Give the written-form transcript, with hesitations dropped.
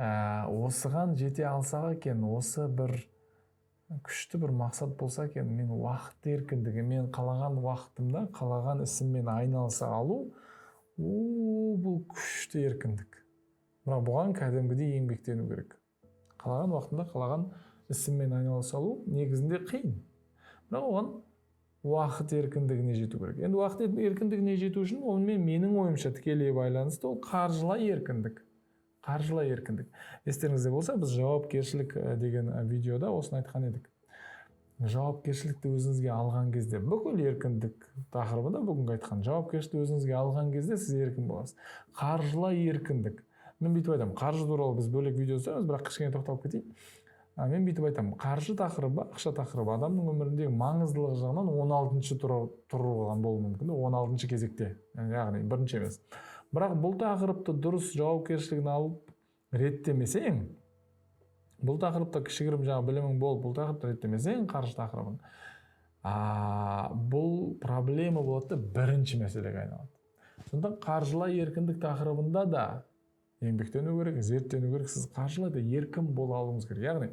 осыған жете алсақ екен, осы бір күшті бір мақсат болса екен, мен уақыт еркіндігі, мен қалаған уақытымда қалаған ісіммен айналыса алу, бұл күшті еркіндік. Бірақ бұған кәдімгідей еңбектену керек. Қалаған уақытында қалаған ісіммен айналыса алу негізінде қиын. Бірақ оған уақыт еркіндігіне жету керек. Енді уақыт еркіндігіне жету үшін онымен менің ойымша тікелей байланысты ол қаржылай еркіндік. Қаржылай еркіндік. Естеріңізде болса, біз жауапкершілік деген видеода осыны айтқан едік. Жауапкершілікті өзіңізге алған кезде, бүкіл еркіндік тақырыбында бүгінгі айтқан, жауапкершілікті өзіңізге алған кезде сіз еркін боласыз. Қаржылай еркіндік. Мен бүйтіп айтамын, қаржы туралы біз бөлек видео жасаймыз, бірақ кішкене тоқталып кетейін. Мен бүйтіп айтамын, қаржы тақырыбы, ақша тақырыбы адамның өміріндегі маңыздылығы жағынан 16-шы тұрған болуы мүмкін, 16-шы кезекте, яғни бірінші емес. Бірақ бұл тақырыпты дұрыс жауапкершілігін алып реттемесең, бұл тақырыпта кішігірім білімің болып, бұл тақырыпты реттемесең, қаржы тақырыбын, бұл проблема болады, бірінші мәселеге айналады. Сондықтан қаржылай еркіндік тақырыбында да еңбектену керек, зерттену керек, сіз қаржылай да еркін бола алуыңыз керек. Яғни